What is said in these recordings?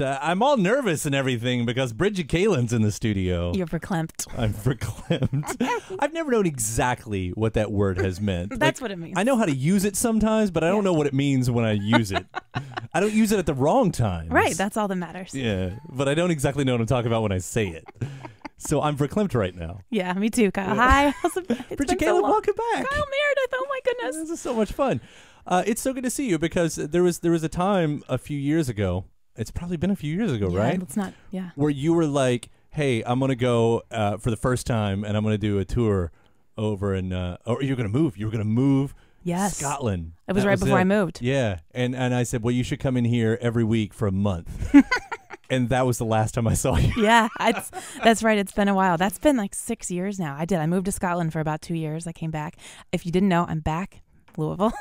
I'm all nervous and everything because Brigid Kaelin's in the studio. You're verklempt. I'm verklempt. I've never known exactly what that word has meant. That's what it means. I know how to use it sometimes, but I don't know what it means when I use it. I don't use it at the wrong time. Right, that's all that matters. Yeah, but I don't exactly know what I'm talking about when I say it. So I'm verklempt right now. Yeah, me too, Kyle. Hi. Brigid Kaelin, welcome back. Kyle Meredith, oh my goodness. This is so much fun. It's so good to see you because there was a time a few years ago. It's probably been a few years ago, right? It's not, yeah. Where you were like, hey, I'm going to go for the first time and I'm going to do a tour over in, or you're going to move. You were going to move Scotland. It was right before I moved. Yeah. And I said, well, you should come in here every week for a month. And that was the last time I saw you. Yeah, that's right. It's been a while. That's been like 6 years now. I moved to Scotland for about 2 years. I came back. If you didn't know, I'm back. Louisville.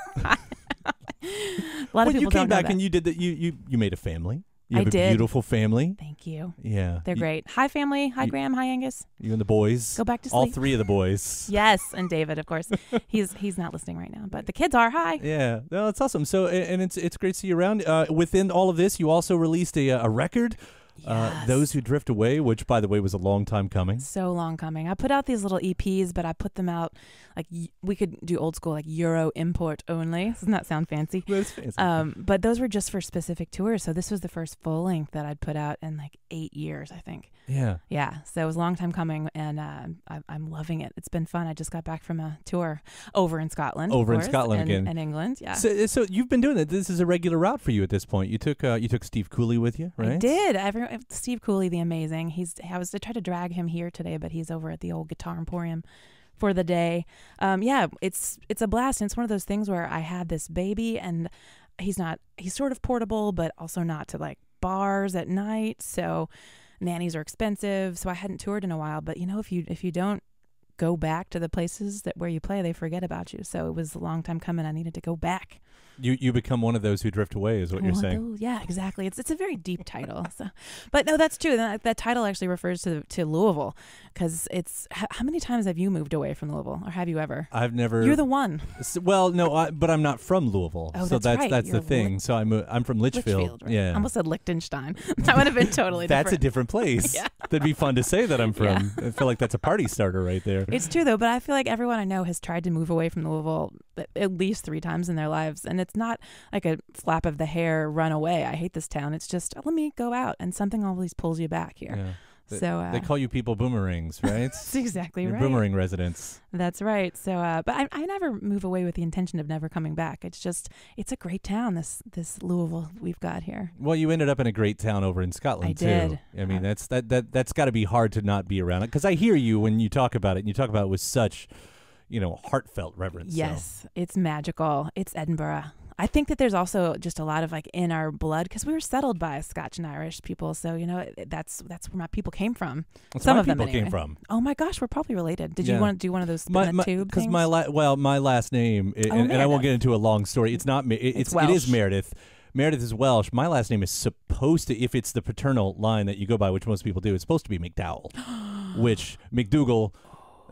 A lot of people you came don't know back that. and you did that. You made a family. You have I a did. beautiful family. Thank you. Yeah, They're great. Hi, family. Hi, Graham. Hi, Angus. You and the boys. Go back to sleep. All three of the boys. Yes, and David, of course. He's not listening right now, but the kids are. Hi. Yeah, no, that's awesome. So, and it's great to see you around. Within all of this, you also released a record. Yes. Those Who Drift Away, which, by the way, was a long time coming. So long coming. I put out these little EPs, but I put them out like we could do old school, like Euro import only. Doesn't that sound fancy? That's fancy. But those were just for specific tours. So this was the first full length that I'd put out in like 8 years, I think. Yeah. Yeah. So it was a long time coming, and I'm loving it. It's been fun. I just got back from a tour over in Scotland. Over in Scotland again. And England, yeah. So you've been doing it. This is a regular route for you at this point. You took Steve Cooley with you, right? I did. Steve Cooley, the amazing. I tried to drag him here today, but he's over at the old Guitar Emporium for the day. Yeah, it's a blast. And it's one of those things where I had this baby, and he's sort of portable, but also not to like bars at night. So nannies are expensive. So I hadn't toured in a while. But if you don't go back to the places where you play, they forget about you. So it was a long time coming. I needed to go back. You become one of those who drift away, is what you're saying. Yeah, exactly. It's a very deep title. So, but no, that's true. That title actually refers to Louisville, because it's how many times have you moved away from Louisville, or have you ever? I've never. You're the one. Well, no, but I'm not from Louisville. Oh, so that's right. That's the thing. So I'm from Litchfield. Right? Yeah. I almost said Liechtenstein. That would have been totally different. That's a different place. Yeah. That'd be fun to say that I'm from. Yeah. I feel like that's a party starter right there. It's true though, but I feel like everyone I know has tried to move away from Louisville at least 3 times in their lives, and it's not like a flap of the hair run away. I hate this town. It's just let me go out, and something always pulls you back here. Yeah. So they call you people boomerangs, right? That's exactly right. Boomerang residents. That's right. So, but I never move away with the intention of never coming back. It's a great town. This Louisville we've got here. Well, you ended up in a great town over in Scotland too. I did. I mean, that's got to be hard to not be around it, because I hear you when you talk about it, and you talk about it with such, heartfelt reverence. Yes, it's magical. It's Edinburgh. I think that there's also just a lot of like in our blood, because we were settled by Scotch and Irish people. So, that's where my people came from. Some of them came from. Oh my gosh, we're probably related. Did you want to do one of those tube because things? my last name, and I won't get into a long story. It's not it is Meredith. Meredith is Welsh. My last name is supposed to, if it's the paternal line that you go by, which most people do, it's supposed to be McDowell, which McDougal.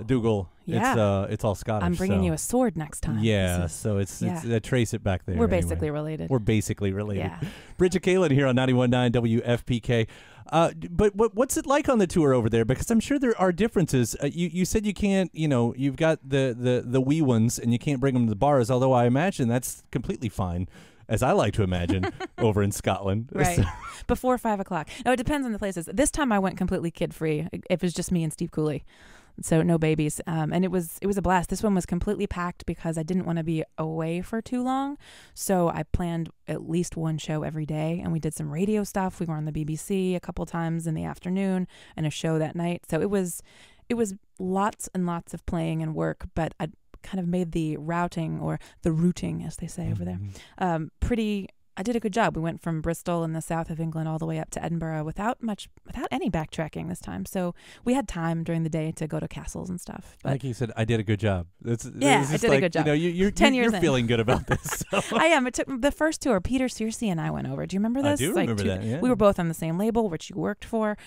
Dougal, yeah. It's all Scottish. I'm bringing you a sword next time. Yeah, so it's trace it back there. We're basically related. We're basically related. Yeah. Brigid Kaelin here on 91.9 WFPK. But what's it like on the tour over there? Because I'm sure there are differences. You said you can't, you've got the wee ones and you can't bring them to the bars, although I imagine that's completely fine, as I like to imagine, over in Scotland. Right. Before 5 o'clock. No, it depends on the places. This time I went completely kid-free. It was just me and Steve Cooley. So no babies. And it was a blast. This one was completely packed because I didn't want to be away for too long. So I planned at least one show every day, and we did some radio stuff. We were on the BBC a couple times in the afternoon and a show that night. So it was lots and lots of playing and work, but I kind of made the routing, or the routing as they say over there, I did a good job. We went from Bristol in the south of England all the way up to Edinburgh without any backtracking this time. So we had time during the day to go to castles and stuff. But like you said, I did a good job. I did a good job. You're 10 years you're feeling good about this. So. I am. It took the first tour. Peter Searcy and I went over. Do you remember this? I do remember that. Yeah. We were both on the same label, which you worked for.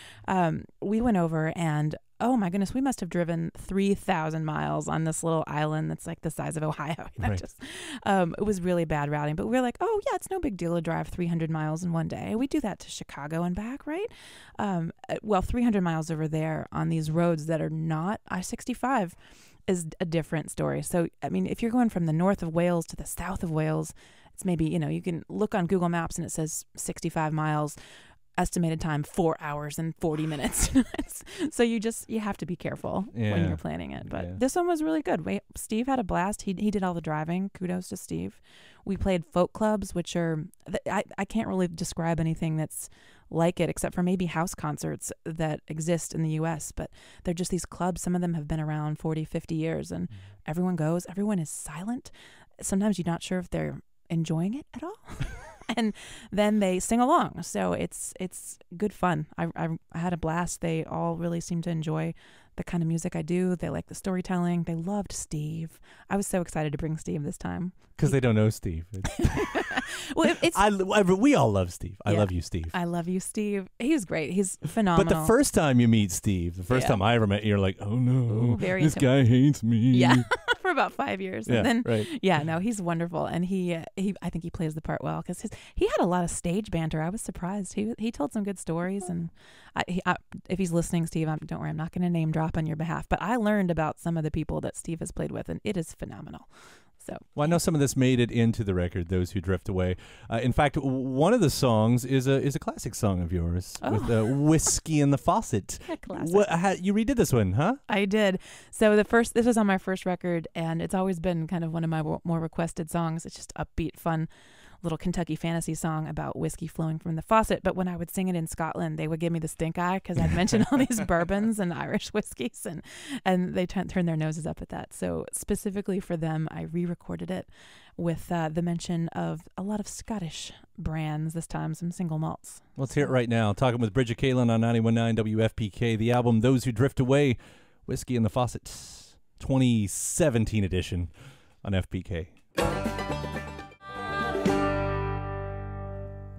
We went over, and oh my goodness, we must have driven 3,000 miles on this little island that's like the size of Ohio. Right. It was really bad routing, but we were like, oh yeah, it's no big deal to drive 300 miles in one day. We do that to Chicago and back, right? Well, 300 miles over there on these roads that are not I-65 is a different story. So, I mean, if you're going from the north of Wales to the south of Wales, it's maybe, you can look on Google Maps and it says 65 miles. Estimated time 4 hours and 40 minutes. So you have to be careful when you're planning it. But this one was really good. Steve had a blast. He did all the driving. Kudos to Steve. We played folk clubs, which are I can't really describe anything that's like it except for maybe house concerts that exist in the US, but they're just these clubs. Some of them have been around 40, 50 years, and everyone goes. Everyone is silent. Sometimes you're not sure if they're enjoying it at all. And then they sing along, so it's good fun. I had a blast. They all really seem to enjoy the kind of music I do. They like the storytelling. They loved Steve. I was so excited to bring Steve this time because they don't know Steve. Well, we all love Steve. I love you, Steve. I love you, Steve. He's great. He's phenomenal. But the first time you meet Steve, the first time I ever met you, you're like, oh no, this guy hates me. Yeah. For about 5 years. Yeah, and then, right. No, he's wonderful. And I think he plays the part well because he had a lot of stage banter. I was surprised. He told some good stories. And if he's listening, Steve, don't worry, I'm not going to name drop on your behalf. But I learned about some of the people that Steve has played with, and it is phenomenal. So, well, I know some of this made it into the record, Those Who Drift Away. In fact, one of the songs is a classic song of yours with Whiskey in the Faucet. Classic. You redid this one, huh? I did. So this was on my first record, and it's always been kind of one of my more requested songs. It's just upbeat, fun little Kentucky fantasy song about whiskey flowing from the faucet. But when I would sing it in Scotland, they would give me the stink eye because I'd mention all these bourbons and Irish whiskeys, and they turn their noses up at that. So specifically for them, I re-recorded it with the mention of a lot of Scottish brands, this time some single malts. Let's hear it right now. Talking with Brigid Kaelin on 91.9 WFPK. The album Those Who Drift Away, Whiskey in the Faucet, 2017 edition on FPK.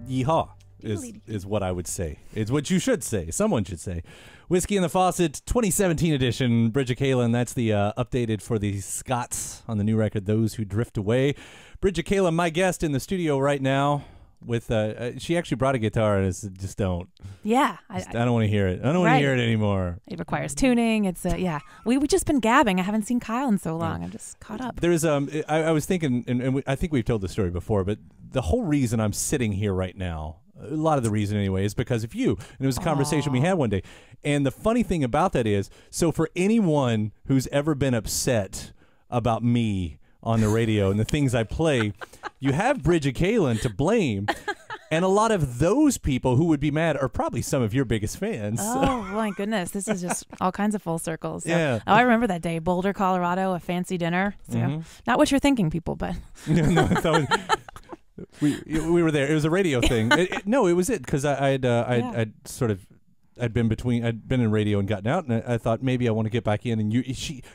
Yeehaw is what I would say. It's what you should say. Someone should say. Whiskey in the Faucet, 2017 edition. Brigid Kaelin, that's the updated for the Scots on the new record, Those Who Drift Away. Brigid Kaelin, my guest in the studio right now. With she actually brought a guitar, and it's just don't. Yeah, I don't want to hear it. I don't want to hear it anymore. It requires tuning. It's we've just been gabbing. I haven't seen Kyle in so long. I'm just caught up. There's I was thinking, and I think we've told the story before, but the whole reason I'm sitting here right now, a lot of the reason anyway, is because of you. And it was a conversation we had one day. And the funny thing about that is, so for anyone who's ever been upset about me on the radio and the things I play, you have Brigid Kaelin to blame. And a lot of those people who would be mad are probably some of your biggest fans. Oh, my goodness. This is just all kinds of full circles. So, yeah. Oh, I remember that day. Boulder, Colorado, a fancy dinner. So not what you're thinking, people, but. No, we were there. It was a radio thing. No, it was it because I'd been in radio and gotten out, and I thought maybe I want to get back in. And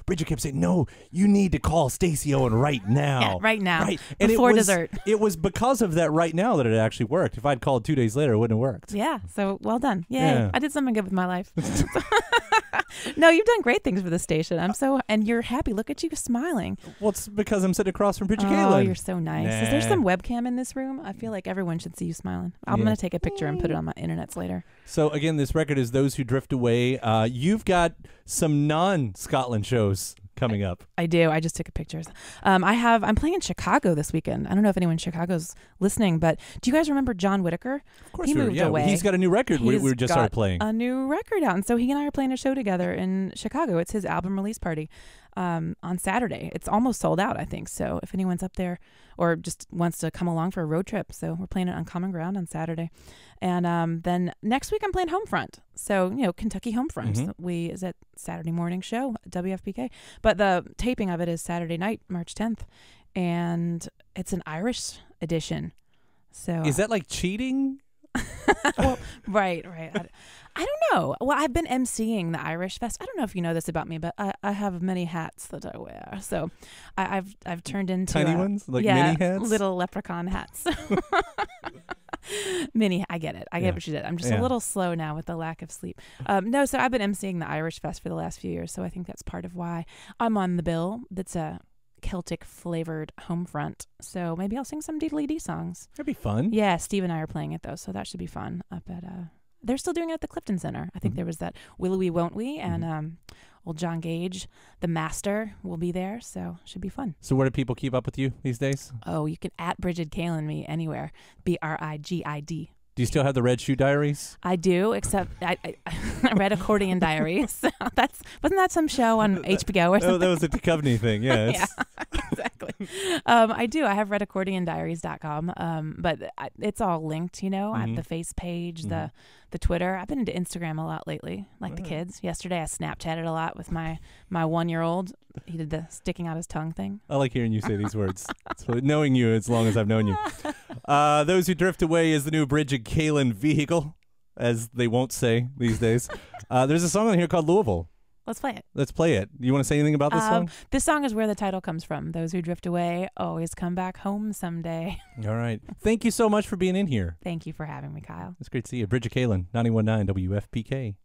Brigid kept saying, "No, you need to call Stacey Owen right now, yeah, right now, right before dessert." It was because of that right now that it actually worked. If I'd called 2 days later, it wouldn't have worked. Yeah, so well done. Yay. Yeah, I did something good with my life. No, you've done great things for the station. And you're happy. Look at you smiling. Well, it's because I'm sitting across from Brigid Kaelin. Oh, you're so nice. Nah. Is there some webcam in this room? I feel like everyone should see you smiling. I'm going to take a picture and put it on my internets later. So again, this record is Those Who Drift Away. You've got some non-Scotland shows coming up. I do. I just took pictures. I'm playing in Chicago this weekend. I don't know if anyone in Chicago's listening, but do you guys remember John Whitaker? Of course, he moved away. He's got a new record. We just started playing a new record out, and so he and I are playing a show together in Chicago. It's his album release party on Saturday. It's almost sold out, I think. So if anyone's up there or just wants to come along for a road trip, so we're playing it on Common Ground on Saturday. And then next week I'm playing Homefront. So, Kentucky Homefront. Is at Saturday morning show at WFPK. But the taping of it is Saturday night, March 10th. And it's an Irish edition. So is that like cheating? Well, right. I don't know. Well, I've been emceeing the Irish Fest. I don't know if you know this about me, but I have many hats that I wear. So I've turned into tiny ones, like mini hats, little leprechaun hats. Minnie, I get it. I get what you did. I'm just a little slow now with the lack of sleep. No, so I've been emceeing the Irish Fest for the last few years, so I think that's part of why I'm on the bill. That's a Celtic flavored home front, so maybe I'll sing some diddly-dee songs. That'd be fun. Yeah, Steve and I are playing it though, so that should be fun. Up at they're still doing it at the Clifton Center. I think there was that Will We Won't We, and old John Gage, the master, will be there, so should be fun. So where do people keep up with you these days? Oh, you can at Brigid Kaelin me anywhere. BRIGID. Do you still have the Red Shoe Diaries? I do, except I read Accordion Diaries. Wasn't that some show on HBO or something? Oh, that was a Duchovny thing. Yeah, yeah, exactly. I do. I have read accordiondiaries.com, but it's all linked, at the face page, the Twitter. I've been into Instagram a lot lately, like the kids. Yesterday I Snapchatted a lot with my 1-year-old. He did the sticking out his tongue thing. I like hearing you say these words. So knowing you as long as I've known you. Those Who Drift Away is the new Brigid Kaelin vehicle, as they won't say these days. There's a song on here called Louisville. Let's play it. Let's play it. You want to say anything about this song? This song is where the title comes from. Those who drift away always come back home someday. All right. Thank you so much for being in here. Thank you for having me, Kyle. It's great to see you. Brigid Kaelin, 91.9 WFPK.